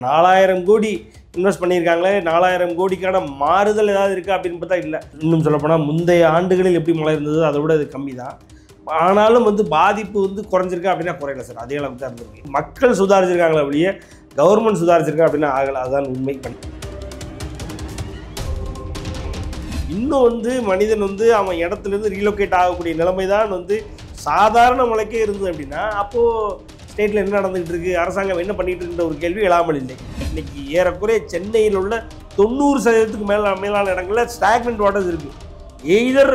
4000 கோடி இன்வெஸ்ட் பண்ணியிருக்காங்களே, 4000 கோடிக்கான மாறுதல் ஏதாவது இருக்கா அப்படின்னு பார்த்தா இல்லை. இன்னும் சொல்லப்போனால் முந்தைய ஆண்டுகளில் எப்படி மழை இருந்ததோ அதை விட இது கம்மி தான். ஆனாலும் பாதிப்பு குறைஞ்சிருக்கா அப்படின்னா குறையல சார், அதே அளவுக்கு தான் இருந்திருக்கு. மக்கள் சுதாரிச்சிருக்காங்களே வெளியே கவர்மெண்ட் சுதாரிச்சிருக்கா அப்படின்னா ஆகலை, அதுதான் உண்மை. இன்னும் மனிதன் அவன் இடத்துலேருந்து ரீலோகேட் ஆகக்கூடிய நிலைமை தான் சாதாரண மழைக்கே இருந்தது அப்படின்னா அப்போது ஸ்டேட்டில் என்ன நடந்துகிட்டு இருக்குது, அரசாங்கம் என்ன பண்ணிகிட்டு இருக்கின்ற ஒரு கேள்வி எழாமல் இல்லை. இன்றைக்கி ஏறக்குறைய சென்னையில் உள்ள 90% மேலான இடங்களில் ஸ்டாக்னன்ட் வாட்டர்ஸ் இருக்குது. எய்தர்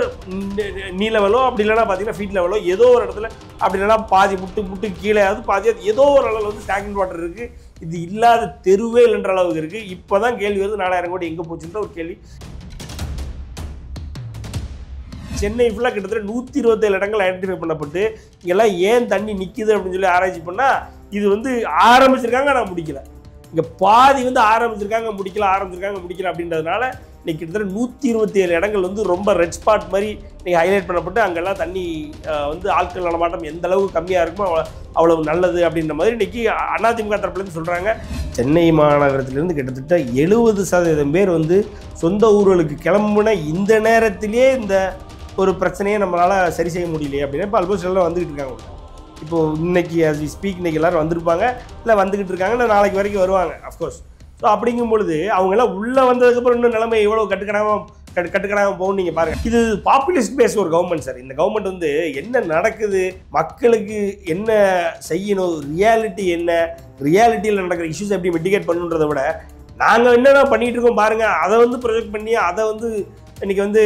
நீ லெவலோ அப்படி இல்லைனா பார்த்தீங்கன்னா ஃபீட் லெவலோ ஏதோ ஒரு இடத்துல, அப்படி இல்லைனா பாதி முட்டு கீழேயாவது பாதியாவது ஏதோ ஒரு அளவில் ஸ்டாக்னன்ட் வாட்டர் இருக்குது. இது இல்லாத தெருவே இல்லைன்ற அளவுக்கு இருக்குது. இப்போ தான் கேள்வி வருது 4000 கோடி எங்கே போச்சுன்ற ஒரு கேள்வி. சென்னை ஃபுல்லாக கிட்டத்தட்ட 127 இடங்கள் ஐடென்டிஃபை பண்ணப்பட்டு இங்கெல்லாம் ஏன் தண்ணி நிற்கிது அப்படின்னு சொல்லி ஆராய்ச்சி பண்ணால் இது ஆரம்பிச்சிருக்காங்க ஆனால் முடிக்கல. இங்கே பாதி ஆரம்பிச்சிருக்காங்க முடிக்கல அப்படின்றதுனால இன்னைக்கு கிட்டத்தட்ட 127 இடங்கள் ரொம்ப ரெட் ஸ்பாட் மாதிரி இன்றைக்கி ஹைலைட் பண்ணப்பட்டு அங்கெல்லாம் தண்ணி ஆட்கள் நடமாட்டம் எந்த அளவுக்கு கம்மியாக இருக்குமோ அவ்வளவு நல்லது அப்படின்ற மாதிரி இன்றைக்கி அதிமுக தரப்புலேருந்து சொல்கிறாங்க. சென்னை மாநகரத்திலேருந்து கிட்டத்தட்ட 70% பேர் சொந்த ஊர்களுக்கு கிளம்புன இந்த நேரத்திலே இந்த ஒரு பிரச்சனையை நம்மளால் சரி செய்ய முடியலையே அப்படின்னா இப்போ ஆல்மோஸ்ட் எல்லாம் வந்துக்கிட்டு இருக்காங்க. இப்போது இன்றைக்கி ஆஸ் வி ஸ்பீக் இன்றைக்கி எல்லோரும் வந்திருப்பாங்க, இல்லை வந்துக்கிட்டு இருக்காங்க, இல்லை நாளைக்கு வரைக்கும் வருவாங்க அஃப்கோர்ஸ். ஸோ அப்படிங்கும் பொழுது அவங்கெல்லாம் உள்ளே வந்ததுக்கப்புறம் இன்னும் நிலைமை எவ்வளோ கட்டுக்கடாமல் போகணும் நீங்கள் பாருங்கள். இது பாப்புலிஸ்ட் பேஸ் ஒரு கவர்மெண்ட் சார். இந்த கவர்மெண்ட் என்ன நடக்குது, மக்களுக்கு என்ன செய்யணும், ரியாலிட்டி என்ன, ரியாலிட்டியில் நடக்கிற இஷ்யூஸ் எப்படி மிட்டிகேட் பண்ணுன்றதை விட நாங்கள் என்னென்ன பண்ணிகிட்டு இருக்கோம் பாருங்கள், அதை ப்ரொஜெக்ட் பண்ணி அதை இன்றைக்கி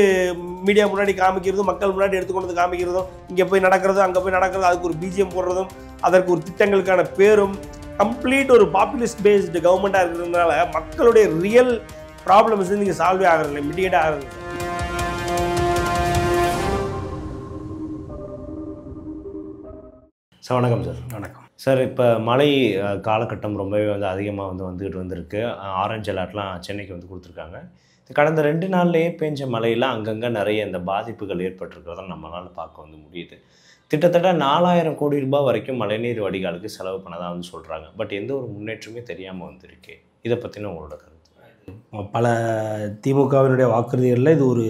மீடியா முன்னாடி காமிக்கிறதும் மக்கள் முன்னாடி எடுத்துக்கொண்டு காமிக்கிறதும் இங்கே போய் நடக்கிறதும் அங்கே போய் நடக்கிறதும் அதுக்கு ஒரு பிஜிஎம் போடுறதும் அதற்கு ஒரு திட்டங்களுக்கான பேரும் கம்ப்ளீட் ஒரு பாப்புலிஸ்ட் பேஸ்டு கவர்மெண்ட்டாக இருக்கிறதுனால மக்களுடைய ரியல் ப்ராப்ளம்ஸ் இங்கே சால்வே ஆகிறதில்லை, மிட்டிகேட் ஆகிறது. சார் வணக்கம் சார். வணக்கம் சார். இப்போ மழை காலகட்டம் ரொம்பவே அதிகமாக வந்துக்கிட்டு வந்திருக்கு. ஆரஞ்சு அலர்ட்லாம் சென்னைக்கு கொடுத்துருக்காங்க. கடந்த 2 நாள்லேயே பெஞ்ச மழையில் அங்கங்கே நிறைய இந்த பாதிப்புகள் ஏற்பட்டிருக்கிறத நம்மளால் பார்க்க முடியுது. கிட்டத்தட்ட 4000 கோடி ரூபாய் வரைக்கும் மழைநீர் வடிகாலுக்கு செலவு பண்ணதாக சொல்கிறாங்க. பட் எந்த ஒரு முன்னேற்றமே தெரியாமல் வந்திருக்கு. இதை பற்றின உங்களோட கருத்து? பல திமுகவினுடைய வாக்குறுதிகளில் இது ஒரு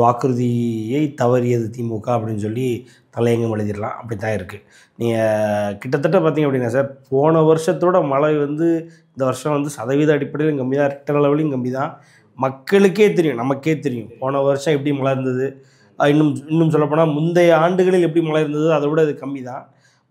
வாக்குறுதியை தவறியது திமுக அப்படின்னு சொல்லி தலையங்கம் எழுதிடலாம். அப்படி தான் இருக்குது. நீங்கள் கிட்டத்தட்ட பார்த்தீங்க அப்படின்னா சார், போன வருஷத்தோட மழை இந்த வருஷம் சதவீத அடிப்படையிலும் கம்மி தான், ரெக்டர் லெவலையும் கம்மி தான். மக்களுக்கே தெரியும், நமக்கே தெரியும் போன வருஷம் எப்படி மழை இருந்தது. இன்னும் சொல்லப்போனால் முந்தைய ஆண்டுகளில் எப்படி மழை இருந்ததோ அதை விட இது கம்மி தான்.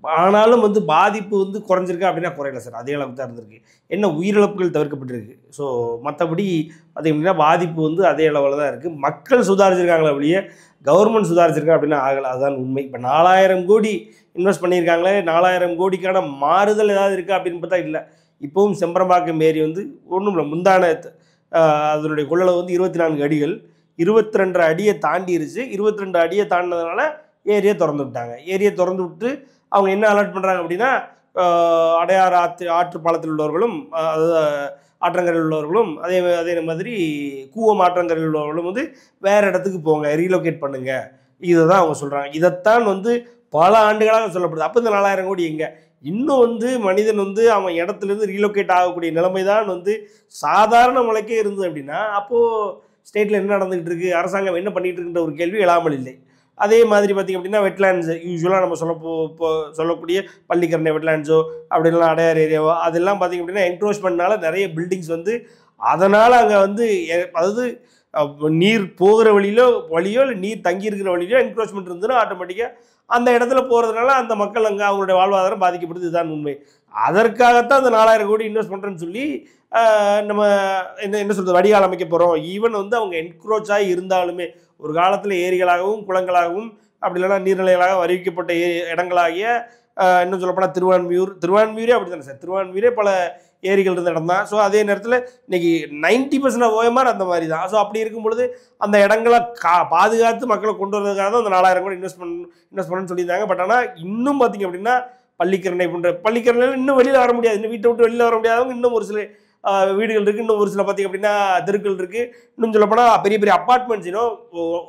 ஆனாலும் பாதிப்பு குறைஞ்சிருக்கா அப்படின்னா குறையல சார், அதே அளவுக்கு தான் இருந்திருக்கு. என்ன உயிரிழப்புகள் தவிர்க்கப்பட்டிருக்கு. ஸோ மற்றபடி பார்த்திங்கன்னா பாதிப்பு அதே அளவில் தான் இருக்குது. மக்கள் சுதாரிச்சிருக்காங்களே வெளியே கவர்மெண்ட் சுதாரிச்சிருக்கா அப்படின்னா ஆகலை, அதுதான் உண்மை. இப்போ 4000 கோடி இன்வெஸ்ட் பண்ணியிருக்காங்களே, 4000 கோடிக்கான மாறுதல் ஏதாவது இருக்கா அப்படின்னு பார்த்தா இல்லை. இப்போவும் செம்பரம்பாக்கம் ஏரி ஒன்றும் இல்லை, முந்தான அதனுடைய கொள்ளளவு 24 அடிகள், 22 அடியை தாண்டிருச்சு. 22 அடியை தாண்டினதுனால ஏரியை திறந்து விட்டாங்க. ஏரியை திறந்து விட்டு அவங்க என்ன அலர்ட் பண்ணுறாங்க அப்படின்னா, அடையாறு ஆற்று பாலத்தில் உள்ளவர்களும், அதாவது ஆற்றங்கரையில் உள்ளவர்களும், அதே மாதிரி கூவம் ஆற்றங்கரையில் உள்ளவர்களும் வேறு இடத்துக்கு போங்க, ரீலோகேட் பண்ணுங்கள், இதை தான் அவங்க சொல்கிறாங்க. இதைத்தான் பல ஆண்டுகளாக சொல்லப்படுது. அப்போ இந்த 4000 கோடி எங்கே? இன்னும் மனிதன் அவன் இடத்துலேருந்து ரீலோகேட் ஆகக்கூடிய நிலைமை தான் சாதாரண மழைக்கே இருந்தது அப்படின்னா அப்போது ஸ்டேட்டில் என்ன நடந்துகிட்டு இருக்குது, அரசாங்கம் என்ன பண்ணிகிட்டு இருக்கின்ற ஒரு கேள்வி எழாமல் இல்லை. அதே மாதிரி பார்த்திங்க அப்படின்னா வெட்லேண்ட்ஸு யூஸ்வலாக நம்ம சொல்லக்கூடிய பள்ளிக்கரணை வெட்லேண்ட்ஸோ அப்படி இல்லைனா அடையார் ஏரியாவோ அதெல்லாம் பார்த்திங்க அப்படின்னா என்க்ரோச்மெண்ட்னால நிறைய பில்டிங்ஸ் அதனால் அங்கே அதாவது நீர் போகிற வழியோ இல்லை நீர் தங்கி இருக்கிற வழியிலோ என்க்ரோச்மெண்ட் இருந்ததுன்னா ஆட்டோமேட்டிக்காக அந்த இடத்துல போகிறதுனால அந்த மக்கள் அங்கே அவங்களுடைய வாழ்வாதாரம் பாதிக்கப்படுது. இதுதான் உண்மை. அதற்காகத்தான் அந்த 4000 கோடி இன்வெஸ்ட் பண்ணுறேன்னு சொல்லி நம்ம என்ன சொல்கிறது வடிகால் அமைக்க போகிறோம். ஈவன் அவங்க என்க்ரோச்சாக இருந்தாலுமே ஒரு காலத்தில் ஏரிகளாகவும் குளங்களாகவும் அப்படி இல்லைனா நீர்நிலைகளாக அறிவிக்கப்பட்ட இடங்களாகிய இன்னும் சொல்லப்போனால் திருவான்மியூரே அப்படி தானே சார். திருவான்மியூரே பல ஏரிகள் இருந்த இடம் தான். ஸோ அதே நேரத்தில் இன்றைக்கி 90% ஓஎம்ஆர் அந்த மாதிரி தான். ஸோ அப்படி இருக்கும் பொழுது அந்த இடங்களை பாதுகாத்து மக்களை கொண்டு வரதுக்காக தான் அந்த 4000 கோடி இன்வெஸ்ட் பண்ணணும்னு சொல்லியிருந்தாங்க. பட் ஆனால் இன்னும் பார்த்திங்க அப்படின்னா பள்ளிக்கரணை போன்ற பள்ளிக்கரணையில் இன்னும் வெளியில் வர முடியாது, இன்னும் வீட்டை விட்டு வெளியில் வர முடியாதவங்க இன்னும் ஒரு சில வீடுகள் இருக்குது, இன்னும் ஒரு சில பார்த்திங்க அப்படின்னா தெருக்கள் இருக்குது. இன்னும் சொல்லப்போனால் பெரிய பெரிய அப்பார்ட்மெண்ட்ஸ்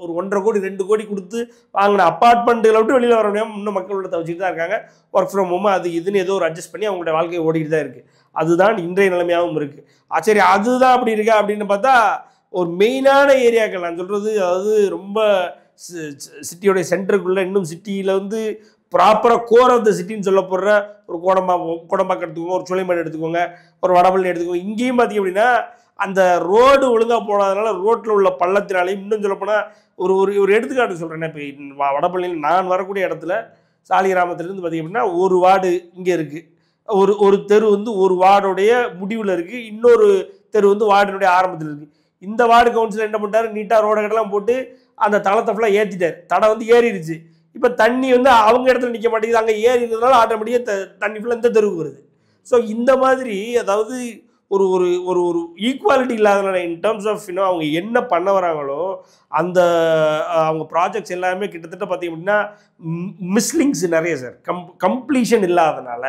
ஒரு 1.5 கோடி 2 கோடி கொடுத்து வாங்கின அப்பார்ட்மெண்ட்டுகளை விட்டு வெளியில் வர முடியாமல் இன்னும் மக்கள் உள்ள தவிச்சிட்டு தான் இருக்காங்க. ஒர்க் ஃப்ரம் ஹோம் அது இதுன்னு ஏதோ ஒரு அட்ஜஸ்ட் பண்ணி அவங்களுடைய வாழ்க்கையை ஓடிக்கிட்டு தான் இருக்குது. அதுதான் இன்றைய நிலைமையாகவும் இருக்குது. சரி, அதுதான் அப்படி இருக்கா அப்படின்னு பார்த்தா ஒரு மெயினான ஏரியாக்கள் நான் சொல்கிறது, அதாவது ரொம்ப சிட்டியோடைய சென்டருக்குள்ளே, இன்னும் சிட்டியில் வந்து ப்ராப்பராக கோர் ஆஃப் த சிட்டின்னு சொல்ல போடுற ஒரு கோடம்பாக்கம் எடுத்துக்கோங்க, ஒரு சுலைமேடு எடுத்துக்கோங்க, ஒரு வடபழனி எடுத்துக்கோங்க. இங்கேயும் பார்த்திங்க அப்படின்னா அந்த ரோடு ஒழுங்காக போடாதனால ரோட்டில் உள்ள பள்ளத்தினாலையும், இன்னும் சொல்லப்போனால் ஒரு ஒரு எடுத்துக்காட்டு சொல்கிறேன். இப்போ வடபழனியில் நான் வரக்கூடிய இடத்துல சாலி கிராமத்துலேருந்து பார்த்திங்க அப்படின்னா ஒரு வார்டு இங்கே இருக்குது, ஒரு தெரு வந்து ஒரு வார்டுடைய முடிவில் இருக்குது, இன்னொரு தெரு வந்து வார்டினுடைய ஆரம்பத்தில் இருக்குது. இந்த வார்டு கவுன்சிலர் என்ன பண்ணிட்டாரு, நீட்டாக ரோடு கட்டெல்லாம் போட்டு அந்த தளத்தை ஃபுல்லாக ஏற்றிட்டார். தடை வந்து ஏறிடுச்சு. இப்போ தண்ணி வந்து அவங்க இடத்துல நிற்க மாட்டேங்குது, அங்கே ஏறி இருந்ததுனால ஆட்டோமேட்டிக்காக தண்ணி ஃபுல்லாக இந்த தெருவுக்கு வருது. ஸோ இந்த மாதிரி அதாவது ஒரு ஒரு ஒரு ஒரு ஈக்குவாலிட்டி இல்லாதனால இன் டேர்ம்ஸ் ஆஃப் அவங்க என்ன பண்ண வராங்களோ அந்த அவங்க ப்ராஜெக்ட்ஸ் எல்லாமே கிட்டத்தட்ட பார்த்திங்க அப்படின்னா மிஸ்லிங்ஸ் நிறைய சார். கம்ப்ளீஷன் இல்லாதனால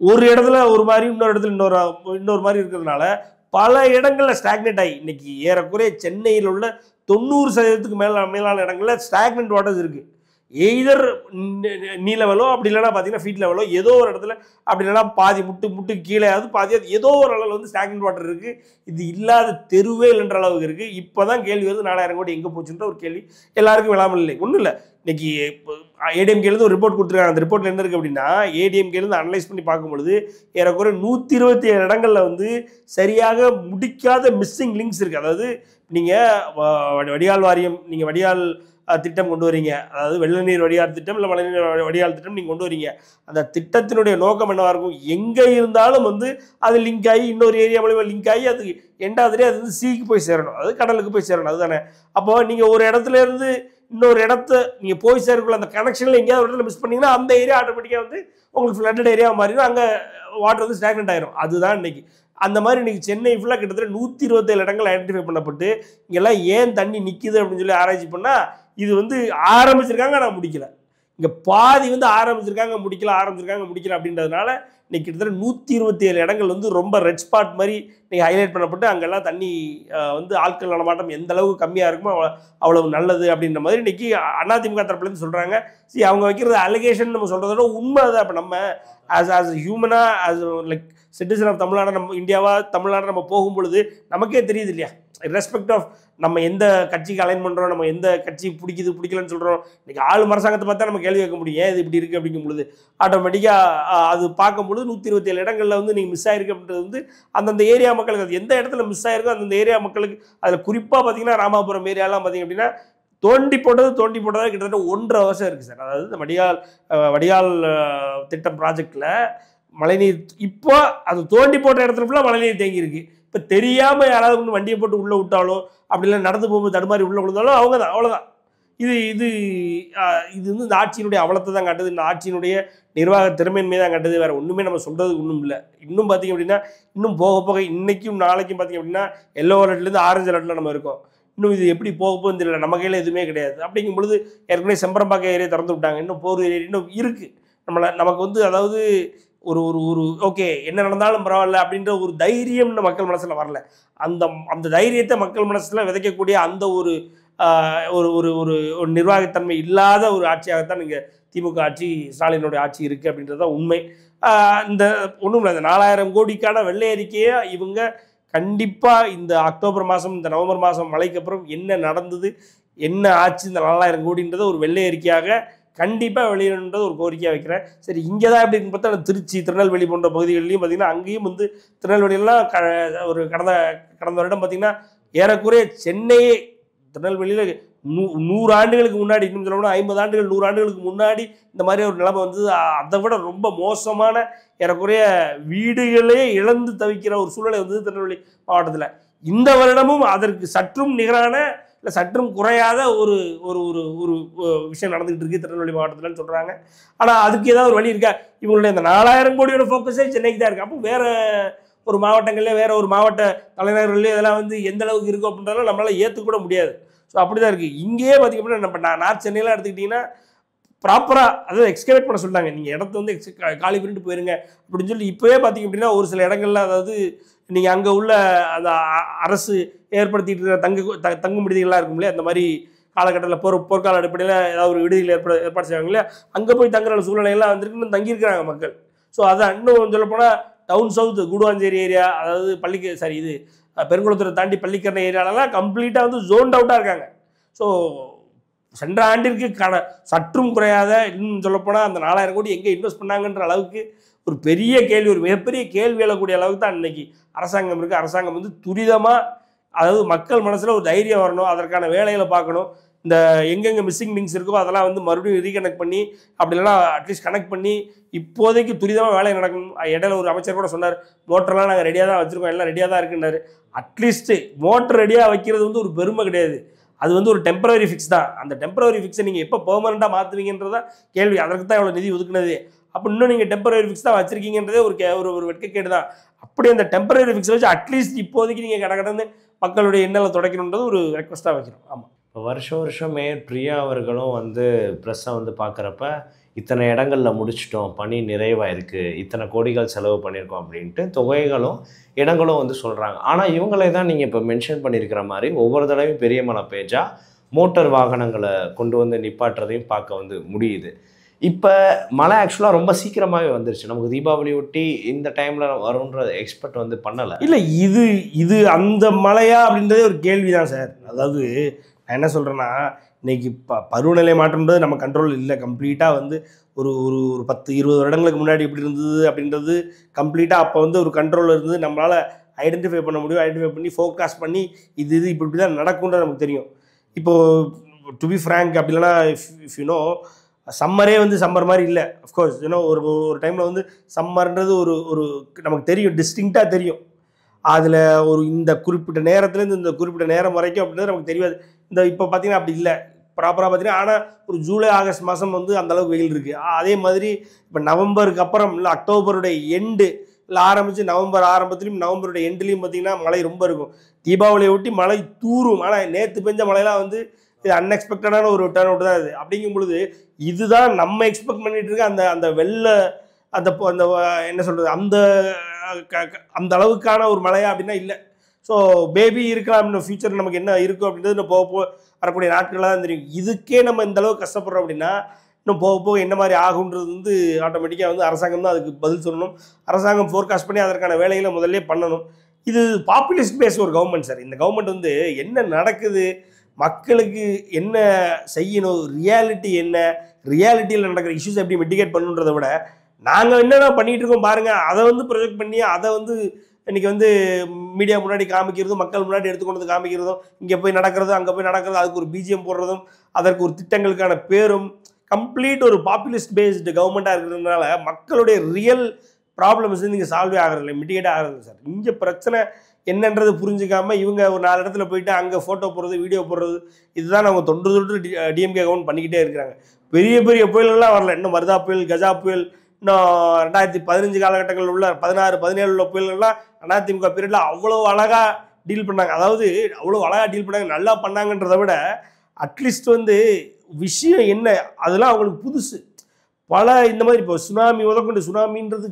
ஒரு இடத்துல ஒரு மாதிரி, இன்னொரு இடத்துல இன்னொரு மாதிரி இருக்கிறதுனால பல இடங்களில் ஸ்டாக்னேட் ஆகி இன்னைக்கு ஏறக்குறைய சென்னையில் உள்ள 90% மேலான இடங்களில் ஸ்டாக்னன்ட் வாட்டர்ஸ் இருக்குது. எய்தர் நீ லெவலோ அப்படி இல்லைனா பார்த்தீங்கன்னா ஃபீட் லெவலோ ஏதோ ஒரு இடத்துல, அப்படி இல்லைனா பாதி முட்டு கீழே பாதி ஏதோ ஒரு அளவில் வந்து ஸ்டாக்னன்ட் வாட்டர் இருக்குது. இது இல்லாத தெருவே இல்லைன்ற அளவுக்கு இருக்குது. இப்போ தான் கேள்வி வருது 4000 கோடி எங்கே போச்சுன்ற ஒரு கேள்வி எல்லாருக்கும் விழாமல் இல்லை. ஒன்றும் இல்லை, இன்னைக்கு ஏடிஎம்கேலேருந்து ஒரு ரிப்போர்ட் கொடுத்துருக்காங்க. அந்த ரிப்போர்ட்டில் என்ன இருக்குது அப்படின்னா, ஏடிஎம்கேலேருந்து அனலைஸ் பண்ணி பார்க்கும்பொழுது ஏறக்குறைய 127 இடங்களில் வந்து சரியாக முடிக்காத மிஸ்ஸிங் லிங்க்ஸ் இருக்குது. அதாவது நீங்கள் வடிகால் வாரியம், நீங்கள் வடிகால் திட்டம் கொண்டு வரீங்க, அதாவது வெள்ள நீர் வடிகால் திட்டம் இல்லை மழைநீர் வடிகால் திட்டம் நீங்கள் கொண்டு வரீங்க. அந்த திட்டத்தினுடைய நோக்கம் என்னவாக இருக்கும், எங்கே இருந்தாலும் வந்து அது லிங்க் ஆகி இன்னொரு ஏரியா மூலிமா லிங்க் ஆகி அது எண்டாவதுலேயே அது வந்து சீக்கு போய் சேரணும், அது கடலுக்கு போய் சேரணும். அதுதானே. அப்போ நீங்கள் ஒரு இடத்துல இருந்து இன்னொரு இடத்த நீங்கள் போய் சேரக்குள்ள அந்த கனெக்ஷனில் எங்கேயாவது ஒரு இடத்துல மிஸ் பண்ணிங்கன்னா அந்த ஏரியா ஆட்டோமேட்டிக்காக வந்து உங்களுக்கு ஃப்ளட்டட் ஏரியாவை மாறிடும், அங்கே வாட்டர் வந்து ஸ்டாக்னன்ட் ஆயிரும். அதுதான் இன்னைக்கு. அந்த மாதிரி இன்றைக்கி சென்னை ஃபுல்லாக கிட்டத்தட்ட 127 இடங்கள் ஐடென்டிஃபை பண்ணப்பட்டு இங்கெல்லாம் ஏன் தண்ணி நிற்கிது அப்படின்னு சொல்லி ஆராய்ச்சி பண்ணால் இது வந்து ஆரம்பிச்சிருக்காங்க, நான் முடிக்கல. இங்கே பாதி வந்து ஆரம்பிச்சிருக்காங்க முடிக்கல அப்படின்றதுனால இன்றைக்கி கிட்டத்தட்ட 127 இடங்கள் வந்து ரொம்ப ரெட் ஸ்பாட் மாதிரி இன்றைக்கி ஹைலைட் பண்ணப்பட்டு அங்கெல்லாம் தண்ணி வந்து ஆட்கள் நடமாட்டம் எந்த அளவுக்கு கம்மியாக இருக்குமோ அவ்வளவு நல்லது அப்படின்ற மாதிரி இன்றைக்கி அதிமுக தரப்புலேருந்து சொல்கிறாங்க. சரி, அவங்க வைக்கிறது அலிகேஷன் நம்ம சொல்கிறதோட உண்மை அதை. அப்போ நம்ம ஆஸ் ஹியூமனாக as like citizen of Tamil Nadu, நம்ம இந்தியாவாக தமிழ்நாடு நம்ம போகும்பொழுது நமக்கே தெரியுது இல்லையா, ரெஸ்பெக்ட் ஆஃப் நம்ம எந்த கட்சிக்கு அலைன் பண்ணுறோம், நம்ம எந்த கட்சி பிடிக்கலன்னு சொல்கிறோம். இன்றைக்கி ஆளும் அரசாங்கத்தை பார்த்தா நம்ம கேள்வி கேட்க முடியும், ஏன் இது இப்படி இருக்குது அப்படிங்கும் பொழுது ஆட்டோமேட்டிக்காக அது பார்க்கும்பொழுது 127 இடங்களில் வந்து நீங்கள் மிஸ் ஆகிருக்கு அப்படின்றது வந்து அந்தந்த ஏரியா மக்களுக்கு, அது எந்த இடத்துல மிஸ் ஆகிருக்கோ அந்தந்த ஏரியா மக்களுக்கு. அதில் குறிப்பாக பார்த்திங்கன்னா ராமாபுரம் ஏரியாலாம் பார்த்திங்க அப்படின்னா தோண்டி போட்டதாக கிட்டத்தட்ட 1.5 வருஷம் இருக்குது சார். அதாவது இந்த வடிகால் திட்டம் ப்ராஜெக்டில் மழைநீர் இப்போ அது தோண்டி போட்ட இடத்துல ஃபுல்லாக மழைநீர் தேங்கியிருக்கு. இப்போ தெரியாமல் யாராவது ஒன்று வண்டியை போட்டு உள்ளே விட்டாலோ அப்படி இல்லை நடந்து போகும்போது தடுமாறி உள்ளே விழுந்தாலும் அவங்க தான், அவ்வளோதான். இது வந்து இந்த ஆட்சியினுடைய அவலத்தை தான் காட்டுது, இந்த ஆட்சியினுடைய நிர்வாக திறமையின்மை தான் காட்டுது. வேறு ஒன்றுமே நம்ம சொல்கிறதுக்கு ஒன்றும் இல்லை. இன்னும் பார்த்திங்க அப்படின்னா இன்னும் போக இன்றைக்கும் நாளைக்கும் பார்த்திங்க அப்படின்னா எல்லோ அலர்ட்லேருந்து ஆரஞ்சு அலர்ட்டில் நம்ம இருக்கோம். இன்னும் இது எப்படி போகுதுன்னு தெரியல, நம்ம கையில் எதுவுமே கிடையாது. அப்படிங்கும் பொழுது ஏற்கனவே செம்பரம்பாக்கம் ஏரியா திறந்து விட்டாங்க, இன்னும் போர் ஏரியா இன்னும் இருக்குது. நமக்கு வந்து அதாவது ஒரு ஒரு ஓகே என்ன நடந்தாலும் பரவாயில்ல அப்படின்ற ஒரு தைரியம் மக்கள் மனசில் வரல. அந்த தைரியத்தை மக்கள் மனசில் விதைக்கக்கூடிய அந்த ஒரு ஒரு ஒரு நிர்வாகத்தன்மை இல்லாத ஒரு ஆட்சியாகத்தான் இங்கே திமுக ஆட்சி, ஸ்டாலினுடைய ஆட்சி இருக்குது அப்படின்றது தான் உண்மை. இந்த ஒன்றும் இல்லை, இந்த 4000 கோடிக்கான வெள்ளை அறிக்கையை இவங்க கண்டிப்பாக இந்த அக்டோபர் மாதம், இந்த நவம்பர் மாதம் மழைக்கு அப்புறம் என்ன நடந்தது, என்ன ஆச்சு இந்த 4000 கோடின்றதை ஒரு வெள்ளை அறிக்கையாக கண்டிப்பாக வெளியிடணுன்றது ஒரு கோரிக்கையாக வைக்கிறேன். சரி, இங்கே தான் அப்படின்னு பார்த்தா திருச்சி, திருநெல்வேலி போன்ற பகுதிகளிலையும் பார்த்திங்கன்னா அங்கேயும் வந்து திருநெல்வேலியெல்லாம் ஒரு கடந்த வருடம் பார்த்திங்கன்னா ஏறக்குறைய சென்னையே திருநெல்வேலியில் 100 ஆண்டுகளுக்கு முன்னாடி, இன்னும் சொல்லணும்னா 50 ஆண்டுகள் 100 ஆண்டுகளுக்கு முன்னாடி இந்த மாதிரி ஒரு நிலைமை வந்து அதை விட ரொம்ப மோசமான ஏறக்குறைய வீடுகளே இழந்து தவிக்கிற ஒரு சூழ்நிலை வந்து திருநெல்வேலி மாவட்டத்தில். இந்த வருடமும் அதற்கு சற்றும் நிகரான இல்லை சற்றும் குறையாத ஒரு ஒரு ஒரு விஷயம் நடந்துகிட்டு இருக்குது திருநெல்வேலி மாவட்டத்தில்னு சொல்கிறாங்க. ஆனால் அதுக்கு ஏதாவது ஒரு வழி இருக்கா? இவங்களுடைய இந்த 4000 கோடியோட ஃபோக்கஸே சென்னைக்கு தான் இருக்குது. அப்போ வேறு ஒரு மாவட்டங்களில் வேறு ஒரு மாவட்ட தலைநகர்களே இதெல்லாம் வந்து எந்த அளவுக்கு இருக்கும் அப்படின்றதெல்லாம் நம்மளால் ஏற்றுக்கூட முடியாது. ஸோ அப்படி தான் இருக்குது. இங்கேயே பார்த்திங்க அப்படின்னா நம்ம நார்த் சென்னையெல்லாம் எடுத்துக்கிட்டிங்கன்னா ப்ராப்பராக அதாவது எக்ஸ்கவேட் பண்ண சொல்லிட்டாங்க, நீங்கள் இடத்த வந்து காலி பண்ணிட்டு போயிருங்க அப்படின்னு சொல்லி. இப்போவே பார்த்திங்க அப்படின்னா ஒரு சில இடங்கள்ல அதாவது நீங்கள் அங்கே உள்ள அந்த அரசு ஏற்படுத்திட்டு இருக்கிற தங்கும் விடுதிகள்லாம் இருக்கும் இல்லையா, அந்த மாதிரி காலகட்டத்தில் போர்க்கால அடிப்படையில் ஏதாவது ஒரு விடுதியில் ஏற்பாடு செய்வாங்க இல்லையா, அங்கே போய் தங்குற சூழ்நிலையெல்லாம் வந்துருக்குன்னு தங்கியிருக்கிறாங்க மக்கள். ஸோ அதான் இன்னும் சொல்லப்போனால் டவுன் சவுத் கூடுவாஞ்சேரி ஏரியா, அதாவது இது பெருங்குளத்தூரை தாண்டி பள்ளிக்கரணை ஏரியாலலாம் கம்ப்ளீட்டாக வந்து ஜோன்ட் அவுட்டாக இருக்காங்க. ஸோ சென்ற ஆண்டிற்கு சற்றும் குறையாத, இன்னும் சொல்லப்போனால் அந்த 4000 கோடி எங்கே இன்வெஸ்ட் பண்ணாங்கன்ற அளவுக்கு ஒரு பெரிய கேள்வி, ஒரு மிகப்பெரிய கேள்வி எழக்கூடிய அளவுக்கு தான் இன்றைக்கி அரசாங்கம் இருக்குது. அரசாங்கம் வந்து துரிதமாக, அதாவது மக்கள் மனசில் ஒரு தைரியம் வரணும், அதற்கான வேலைகளை பார்க்கணும். இந்த எங்கெங்கே மிஸ்ஸிங் லிங்க்ஸ் இருக்கோ அதெல்லாம் வந்து மறுபடியும் ரீகனெக்ட் பண்ணி, அப்படி இல்லைனா அட்லீஸ்ட் கனெக்ட் பண்ணி இப்போதைக்கு துரிதமாக வேலை நடக்கணும். இடையில ஒரு அமைச்சர் கூட சொன்னார், மோட்டர்லாம் நாங்கள் ரெடியாக தான் வச்சுருக்கோம், எல்லாம் ரெடியாக தான் இருக்குன்னாரு. அட்லீஸ்ட்டு மோட்டர் ரெடியாக வைக்கிறது வந்து ஒரு பெருமை கிடையாது, அது வந்து ஒரு டெம்பரரி ஃபிக்ஸ் தான். அந்த டெம்பரரி ஃபிக்ஸை நீங்கள் எப்போ பெர்மனெண்ட்டாக மாற்றுவீங்கன்றதான் கேள்வி. அதற்கு தான் இவ்வளோ நிதி ஒதுக்குனது. அப்போ இன்னும் நீங்கள் டெம்பரரி ஃபிக்ஸ் தான் வச்சுருக்கீங்கன்றதே ஒரு வெட்கக்கேடு தான். அப்படி அந்த டெம்பரரி ஃபிக்ஸை வச்சு அட்லீஸ்ட் இப்போதைக்கு நீங்கள் கடந்து மக்களுடைய எண்ணலை துடைக்கணுன்றது ஒரு ரெக்வஸ்ட்டாக வைக்கிறோம். ஆமாம், இப்போ வருஷம் மேயர் பிரியா அவர்களும் வந்து ப்ரெஸ்ஸை வந்து பார்க்குறப்ப இத்தனை இடங்களில் முடிச்சிட்டோம், பணி நிறைவாக இருக்குது, இத்தனை கோடிகள் செலவு பண்ணியிருக்கோம் அப்படின்ட்டு தொகைகளும் இடங்களும் வந்து சொல்கிறாங்க. ஆனால் இவங்களே தான் நீங்கள் இப்போ மென்ஷன் பண்ணியிருக்கிற மாதிரி ஒவ்வொரு தடவையும் பெரிய மழை பெஞ்சா மோட்டார் வாகனங்களை கொண்டு வந்து நிப்பாட்டுறதையும் பார்க்க வந்து முடியுது. இப்போ மழை ஆக்சுவலாக ரொம்ப சீக்கிரமாகவே வந்துருச்சு. நமக்கு தீபாவளி ஒட்டி இந்த டைமில் வரும்ன்ற எக்ஸ்பெக்ட் வந்து பண்ணலை. இல்லை, இது அந்த மழையா அப்படின்றதே ஒரு கேள்வி தான் சார். அதாவது நான் என்ன சொல்கிறேன்னா, இன்றைக்கி பருவநிலை மாற்றம்ன்றது நம்ம கண்ட்ரோல் இல்லை. கம்ப்ளீட்டாக வந்து ஒரு 10-20 வருடங்களுக்கு முன்னாடி எப்படி இருந்தது அப்படின்றது கம்ப்ளீட்டாக அப்போ வந்து ஒரு கண்ட்ரோலில் இருந்தது. நம்மளால் ஐடென்டிஃபை பண்ண முடியும், ஐடென்டிஃபை பண்ணி ஃபோர்காஸ்ட் பண்ணி இது இப்படி தான் நடக்கும்ன்றது நமக்கு தெரியும். இப்போது டு பி ஃப்ராங்க், அப்படி இல்லைனா இஃப் யூனோ சம்மரே வந்து சம்மர் மாதிரி இல்லை. அஃப்கோர்ஸ் யூனோ ஒரு டைமில் வந்து சம்மர்ன்றது ஒரு நமக்கு தெரியும், டிஸ்டிங்க்டாக தெரியும். அதில் இந்த குறிப்பிட்ட நேரத்துலேருந்து இந்த குறிப்பிட்ட நேரம் வரைக்கும் அப்படின்றது நமக்கு தெரியாது. இப்போ பார்த்தீங்கன்னா அப்படி இல்லை, ப்ராப்பராக பார்த்தீங்கன்னா. ஆனால் ஒரு ஜூலை ஆகஸ்ட் மாதம் வந்து அந்தளவுக்கு வெயில் இருக்குது. அதே மாதிரி இப்போ நவம்பருக்கு அப்புறம் இல்லை அக்டோபருடைய எண்டு இல்லை ஆரம்பித்து நவம்பர் ஆரம்பத்துலேயும் நவம்பருடைய எண்டுலேயும் பார்த்திங்கன்னா மழை ரொம்ப இருக்கும். தீபாவளியை ஒட்டி மழை தூரும். ஆனால் நேற்று பெஞ்ச மழைலாம் வந்து இது அன்எக்ஸ்பெக்டடான ஒரு டர்ன் அவுட் தான் இது. அப்படிங்கும் பொழுது இதுதான் நம்ம எக்ஸ்பெக்ட் பண்ணிகிட்டு இருக்க அந்த வெள்ள அந்த என்ன சொல்கிறது, அந்த அளவுக்கான ஒரு மழையா அப்படின்னா இல்லை. ஸோ பேபி இருக்கலாம். இன்னும் ஃபியூச்சர் நமக்கு என்ன இருக்கும் அப்படின்றது இன்னும் போக வரக்கூடிய நாட்களாக தான் தெரியும். இதுக்கே நம்ம இந்த அளவுக்கு கஷ்டப்படுறோம் அப்படின்னா இன்னும் போக என்ன மாதிரி ஆகுன்றது வந்து ஆட்டோமேட்டிக்காக வந்து அரசாங்கம் தான் அதுக்கு பதில் சொல்லணும். அரசாங்கம் ஃபோர்காஸ்ட் பண்ணி அதற்கான வேலைகளை முதல்ல பண்ணணும். இது பாப்புலிஸ்ட் பேஸ் ஒரு கவர்மெண்ட் சார். இந்த கவர்மெண்ட் வந்து என்ன நடக்குது, மக்களுக்கு என்ன செய்யணும், ரியாலிட்டி என்ன, ரியாலிட்டியில் நடக்கிற இஷ்யூஸ் எப்படி மிட்டிகேட் பண்ணணுன்றதை விட நாங்கள் என்னென்ன பண்ணிகிட்டு இருக்கோம் பாருங்கள், அதை வந்து ப்ரொஜெக்ட் பண்ணி அதை வந்து இன்றைக்கி வந்து மீடியா முன்னாடி காமிக்கிறதும், மக்கள் முன்னாடி எடுத்துக்கொண்டு காமிக்கிறதும், இங்கே போய் நடக்கிறதும் அங்கே போய் நடக்கிறதும், அதுக்கு ஒரு பிஜிஎம் போடுறதும், அதற்கு ஒரு திட்டங்களுக்கான பேரும், கம்ப்ளீட் ஒரு பாப்புலிஸ்ட் பேஸ்டு கவர்மெண்ட்டாக இருக்கிறதுனால மக்களுடைய ரியல் ப்ராப்ளம்ஸ் வந்து இங்கே சால்வே ஆகிறதில்ல, மிட்டிகேட் ஆகிறது சார். இங்கே பிரச்சனை என்னன்றது புரிஞ்சுக்காமல் இவங்க ஒரு 4 இடத்துல போயிட்டு அங்கே ஃபோட்டோ போடுறது, வீடியோ போடுறது, இதுதான் அவங்க தொன்று டிஎம்கே கவர்மெண்ட் பண்ணிக்கிட்டே இருக்கிறாங்க. பெரிய பெரிய புயல்கள்லாம் வரல. இன்னும் மருதா புயல், கஜா புயல், இன்னும் 2015 காலகட்டங்களில் உள்ள 16-17 உள்ள புயல்கள்லாம் அதிமுக பீரியடில் அவ்வளோ அழகாக டீல் பண்ணாங்க. அதாவது அவ்வளோ அழகாக டீல் பண்ணாங்க, நல்லா பண்ணாங்கன்றதை விட அட்லீஸ்ட் வந்து விஷயம் என்ன அதெல்லாம் அவங்களுக்கு புதுசு. பல இந்த மாதிரி இப்போ சுனாமி முதற்கொண்டு, சுனாமின்றது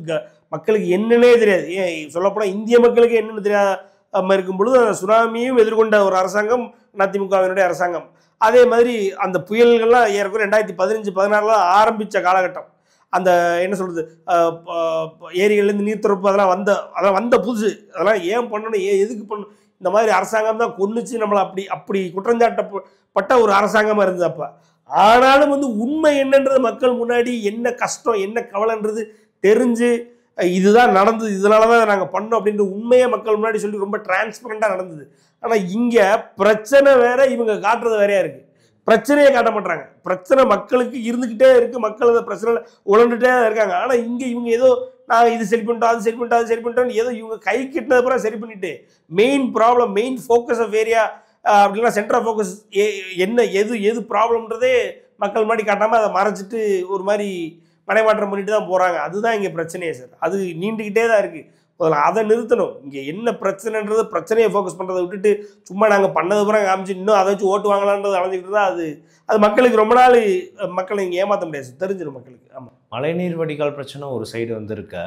மக்களுக்கு என்னன்னே தெரியாது. ஏன் சொல்லப்போனால் இந்திய மக்களுக்கு என்னென்னு தெரியாமல் இருக்கும் பொழுது அந்த சுனாமியும் எதிர்கொண்ட ஒரு அரசாங்கம் அதிமுகவினுடைய அரசாங்கம். அதே மாதிரி அந்த புயல்கள்லாம் ஏறக்குறைய 2015-16 ஆரம்பித்த காலகட்டம். அந்த என்ன சொல்கிறது, ஏரிகள்லேருந்து நீர் திறப்பு அதெல்லாம் வந்த புதுசு. அதெல்லாம் ஏன் பண்ணணும், எதுக்கு பண்ணணும், இந்த மாதிரி அரசாங்கம் தான் கொன்னுச்சு நம்மளை அப்படி குற்றஞ்சாட்டப்பட்ட ஒரு அரசாங்கமாக இருந்தது அப்போ. ஆனாலும் வந்து உண்மை என்னன்றது மக்கள் முன்னாடி என்ன கஷ்டம் என்ன கவலைன்றது தெரிஞ்சு இதுதான் நடந்தது, இதனால தான் நாங்கள் பண்ணோம் அப்படின்ற உண்மையை மக்கள் முன்னாடி சொல்லி ரொம்ப டிரான்ஸ்பரண்டாக நடந்தது. ஆனால் இங்கே பிரச்சனை வேற, இவங்க காட்டுறது வேறையா இருக்குது. பிரச்சனையை காட்ட மாட்டாங்க. பிரச்சனை மக்களுக்கு இருந்துக்கிட்டே இருக்குது, மக்கள் அந்த பிரச்சனையில் உழந்துட்டே இருக்காங்க. ஆனால் இங்கே இவங்க ஏதோ நாங்கள் இது சரி பண்ணிட்டோம், அது சரி பண்ணிட்டோம், அது சரி பண்ணிட்டோம்னு ஏதோ இவங்க கை கிட்டது பூரா சரி பண்ணிட்டு main problem, main focus of area அப்படின்னா சென்டர் ஆஃப் ஃபோக்கஸ் என்ன எது ப்ராப்ளம்ன்றதே மக்கள் முன்னாடி காட்டாமல் அதை மறைச்சிட்டு ஒரு மாதிரி மனைமாற்றம் பண்ணிட்டு தான் போகிறாங்க. அதுதான் இங்கே பிரச்சனையே சார். அது நீண்டுக்கிட்டே தான் இருக்குது. முதல்ல அதை நிறுத்தணும். இங்கே என்ன பிரச்சனைன்றது, பிரச்சனையை ஃபோக்கஸ் பண்ணுறதை விட்டுட்டு சும்மா நாங்கள் பண்ணது பூரா காமிச்சு இன்னும் அதை வச்சு ஓட்டு வாங்கலான்றது அலைஞ்சிக்கிட்டு தான் அது மக்களுக்கு ரொம்ப நாள் மக்களை இங்கே ஏமாற்ற முடியாது, தெரிஞ்சிடும் மக்களுக்கு. ஆமாம், மழைநீர் வடிகால் பிரச்சனை ஒரு சைடு வந்து இருக்க,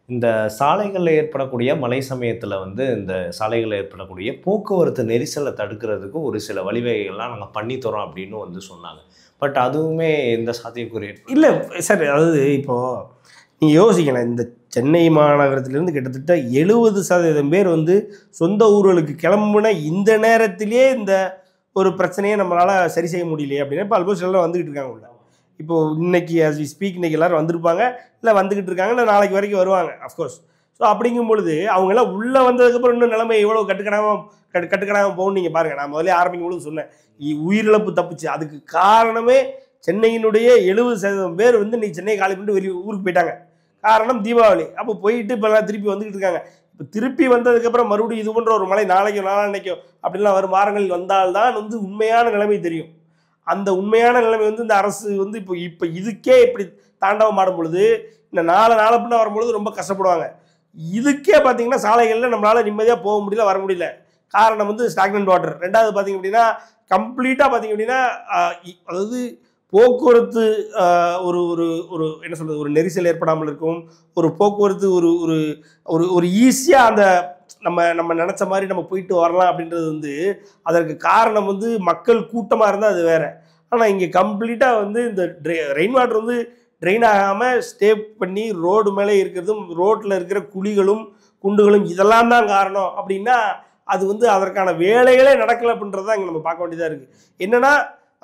இந்த சாலைகள்ல ஏற்படக்கூடிய மழை சமயத்துல வந்து இந்த சாலைகள்ல ஏற்படக்கூடிய போக்குவரத்து நெரிசலை தடுக்கிறதுக்கு ஒரு சில வழிவகைகள்லாம் நாங்க பண்ணி தரோம் அப்படின்னு வந்து சொன்னாங்க. பட் அதுவுமே எந்த சாத்தியக்கூறு இல்லை சார். அதாவது இப்போது நீங்கள் யோசிக்கலாம், இந்த சென்னை மாநகரத்திலிருந்து கிட்டத்தட்ட 70% பேர் வந்து சொந்த ஊர்களுக்கு கிளம்புன இந்த நேரத்திலேயே இந்த ஒரு பிரச்சனையை நம்மளால் சரி செய்ய முடியலையே அப்படின்னா இப்போ ஆல்மோஸ்ட் எல்லாம் வந்துக்கிட்டு இருக்காங்க உள்ள. இப்போது இன்னைக்கு ஆஸ் வி ஸ்பீக் இன்றைக்கி எல்லோரும் வந்திருப்பாங்க, இல்லை வந்துக்கிட்டு இருக்காங்க, இல்லை நாளைக்கு வரைக்கும் வருவாங்க அஃப்கோர்ஸ். ஸோ அப்படிங்கும் பொழுது அவங்கெல்லாம் உள்ளே வந்ததுக்கப்புறம் இன்னும் நிலைமை எவ்வளோ கட்டுக்கடாமல் போகணும். நீங்கள் பாருங்கள், நான் முதல்ல ஆரம்பிக்கும் பொழுது சொன்னேன் உயிரிழப்பு தப்புச்சு. அதுக்கு காரணமே சென்னையினுடைய 70% பேர் வந்து இன்றைக்கி சென்னை காலி பண்ணிட்டு வெளியே ஊருக்கு போயிட்டாங்க. காரணம் தீபாவளி. அப்போ போயிட்டு இப்போ எல்லாம் திருப்பி வந்துக்கிட்டு இருக்காங்க. இப்போ திருப்பி வந்ததுக்கப்புறம் மறுபடியும் இது போன்ற ஒரு மழை நாளைக்கோ நாளான்னைக்கோ அப்படின்லாம் வரும் வாரங்களில் வந்தால்தான் வந்து உண்மையான நிலைமை தெரியும். அந்த உண்மையான நிலைமை வந்து இந்த அரசு வந்து இப்போ இதுக்கே இப்படி தாண்டவம் ஆடும் பொழுது இந்த நாளை பின்ன வரும்பொழுது ரொம்ப கஷ்டப்படுவாங்க. இதுக்கே பார்த்தீங்கன்னா சாலைகளில் நம்மளால் நிம்மதியாக போக முடியல, வர முடியல. காரணம் வந்து ஸ்டாக்னன்ட் வாட்டர். ரெண்டாவது பார்த்தீங்க அப்படின்னா கம்ப்ளீட்டாக பார்த்தீங்க அப்படின்னா அதாவது போக்குவரத்து ஒரு ஒரு ஒரு என்ன சொல்கிறது, ஒரு நெரிசல் ஏற்படாமல் இருக்கும். ஒரு போக்குவரத்து ஒரு ஒரு ஒரு ஒரு ஈஸியாக அந்த நம்ம நினச்ச மாதிரி நம்ம போயிட்டு வரலாம் அப்படின்றது வந்து அதற்கு காரணம் வந்து மக்கள் கூட்டமாக இருந்தால் அது வேறு. ஆனால் இங்கே கம்ப்ளீட்டாக வந்து இந்த ரெயின் வாட்டர் வந்து ட்ரெயின் ஆகாமல் ஸ்டே பண்ணி ரோடு மேலே இருக்கிறதும் ரோட்டில் இருக்கிற குழிகளும் குண்டுகளும் இதெல்லாம் தான் காரணம் அப்படின்னா அது வந்து அதற்கான வேலைகளே நடக்கலை அப்படின்றது தான் இங்கே நம்ம பார்க்க வேண்டியதாக இருக்குது. என்னென்னா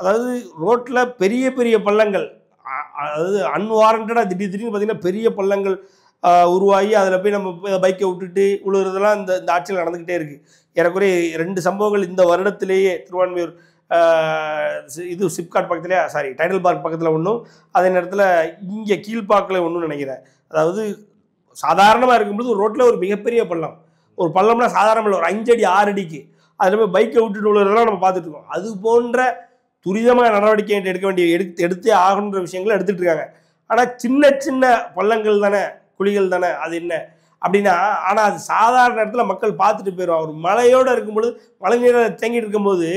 அதாவது ரோட்டில் பெரிய பெரிய பள்ளங்கள், அதாவது அன்வாரண்டடாக திடீர்னு பார்த்திங்கன்னா பெரிய பள்ளங்கள் உருவாகி அதில் போய் நம்ம பைக்கை விட்டுட்டு விழுகிறதெல்லாம் இந்த ஆட்சியில் நடந்துக்கிட்டே இருக்குது. ஏறக்குறைய 2 சம்பவங்கள் இந்த வருடத்திலேயே திருவான்மையூர் இது சிப்காட் பக்கத்துலேயே டைடல் பார்க் பக்கத்தில் ஒன்றும், அதே நேரத்தில் இங்கே கீழ்பாக்கில் ஒன்றும் நினைக்கிறேன். அதாவது சாதாரணமாக இருக்கும்போது ஒரு ரோட்டில் ஒரு மிகப்பெரிய பள்ளம், ஒரு பள்ளம்னா சாதாரண ஒரு 5 அடி 6 அடிக்கு அதில் போய் பைக்கை விட்டுட்டு விழுகிறதெல்லாம் நம்ம பார்த்துட்டு இருக்கோம். அது போன்ற துரிதமாக நடவடிக்கை எடுக்க வேண்டிய எடுத்தே ஆகணுன்ற விஷயங்களை எடுத்துகிட்டு இருக்காங்க. ஆனால் சின்ன சின்ன பள்ளங்கள் தானே, குழிகள் தானே, அது என்ன அப்படின்னா, ஆனால் அது சாதாரண இடத்துல மக்கள் பார்த்துட்டு போயிடுவாங்க. ஒரு மழையோடு இருக்கும்பொழுது மழை நீரில் தேங்கிட்டு இருக்கும்போது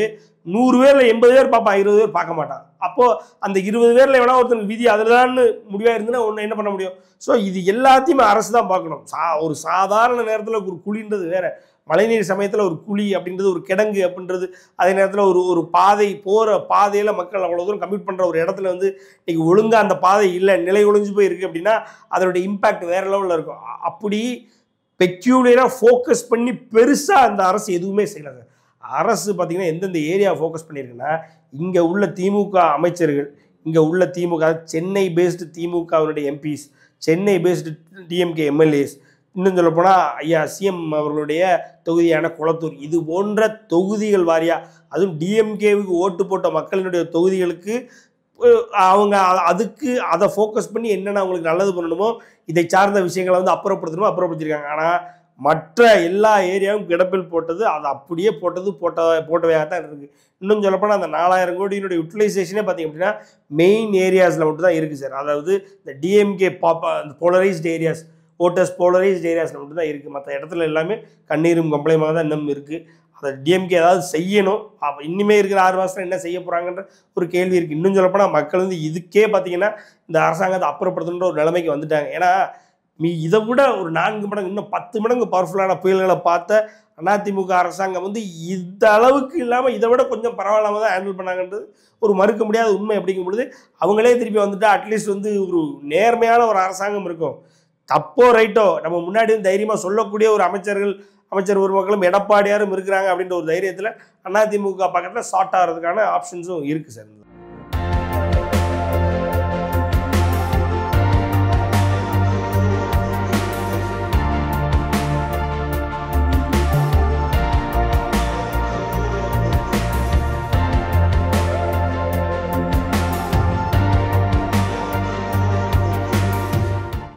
100 பேரில் 80 பேர் பார்ப்பான், 20 பேர் பார்க்க மாட்டான். அப்போது அந்த 20 பேரில் எவனா ஒருத்தனுக்கு விதி அதில் தான் முடிவாக இருந்துன்னா ஒன்று என்ன பண்ண முடியும்? ஸோ இது எல்லாத்தையுமே அரசு தான் பார்க்கணும். ஒரு சாதாரண நேரத்தில் ஒரு குழின்றது வேறு, மழைநீர் சமயத்தில் ஒரு குழி அப்படின்றது, ஒரு கிடங்கு அப்படின்றது, அதே நேரத்தில் ஒரு பாதை போகிற பாதையில் மக்கள் அவ்வளோ தூரம் கம்ப்ளீட் பண்ணுற ஒரு இடத்துல வந்து இன்றைக்கி ஒழுங்காக அந்த பாதை இல்லை, நிலை ஒழிஞ்சு போய் இருக்குது அப்படின்னா அதனுடைய இம்பேக்ட் வேறு லெவலில் இருக்கும். அப்படி பெக்யூலியராக ஃபோக்கஸ் பண்ணி பெருசாக அந்த அரசு எதுவுமே செய்யலை. அரசு பார்த்திங்கன்னா எந்தெந்த ஏரியா ஃபோக்கஸ் பண்ணியிருக்குன்னா, இங்கே உள்ள திமுக அமைச்சர்கள், இங்கே உள்ள திமுக சென்னை பேஸ்டு திமுகவினுடைய MPs, Chennai based DMK MLAs, இன்னும் சொல்லப்போனால் ஐயா சிஎம் அவர்களுடைய தொகுதியான குளத்தூர், இது போன்ற தொகுதிகள் வாரியாக, அதுவும் டிஎம்கேவுக்கு ஓட்டு போட்ட மக்களினுடைய தொகுதிகளுக்கு அவங்க அதை ஃபோக்கஸ் பண்ணி என்னென்ன அவங்களுக்கு நல்லது பண்ணணுமோ இதை சார்ந்த விஷயங்களை வந்து அப்புறப்படுத்தியிருக்காங்க. ஆனால் மற்ற எல்லா ஏரியாவும் கிடப்பில் போட்டது, அது அப்படியே போட்டவையாக தான் இருக்குது. இன்னும் சொல்லப்போனால் அந்த 4000 கோடியினுடைய யூட்டிலைசேஷனே பார்த்திங்க அப்படின்னா மெயின் ஏரியாஸில் மட்டும் தான் இருக்குது சார். அதாவது இந்த டிஎம்கே அந்த போலரைஸ்டு ஏரியாஸ், ஓட்டர்ஸ் போலரைஸ்டு ஏரியாஸில் மட்டும் தான் இருக்குது. மற்ற இடத்துல எல்லாமே கண்ணீரும் கம்பளையுமாக தான் இன்னும் இருக்குது. அதை டிஎம்கே ஏதாவது செய்யணும். அப்போ இன்னுமே இருக்கிற 6 மாதத்தில் என்ன செய்ய போகிறாங்கன்ற ஒரு கேள்வி இருக்குது. இன்னும் சொல்லப்போனால் மக்கள் வந்து இதுக்கே பார்த்திங்கன்னா இந்த அரசாங்கத்தை அப்புறப்படுத்தணுன்ற ஒரு நிலைமைக்கு வந்துட்டாங்க. ஏன்னா இதை விட ஒரு 4 மடங்கு இன்னும் 10 மடங்கு பவர்ஃபுல்லான புயல்களை பார்த்த அதிமுக அரசாங்கம் வந்து இந்த அளவுக்கு இல்லாமல் இதை விட கொஞ்சம் பரவாயில்லாமல் தான் ஹேண்டில் பண்ணாங்கன்றது ஒரு மறுக்க முடியாத உண்மை. அப்படிங்கும் பொழுது அவங்களே திருப்பி வந்துட்டு அட்லீஸ்ட் வந்து ஒரு நேர்மையான ஒரு அரசாங்கம் இருக்கும். தப்போ ரைட்டோ நம்ம முன்னாடி வந்து தைரியமாக சொல்லக்கூடிய ஒரு அமைச்சர் உருவாக்களும் எடப்பாடியாரும் இருக்கிறாங்க அப்படின்ற ஒரு தைரியத்தில் அதிமுக பக்கத்தில் ஷார்ட் ஆகிறதுக்கான ஆப்ஷன்ஸும் இருக்குது சார்.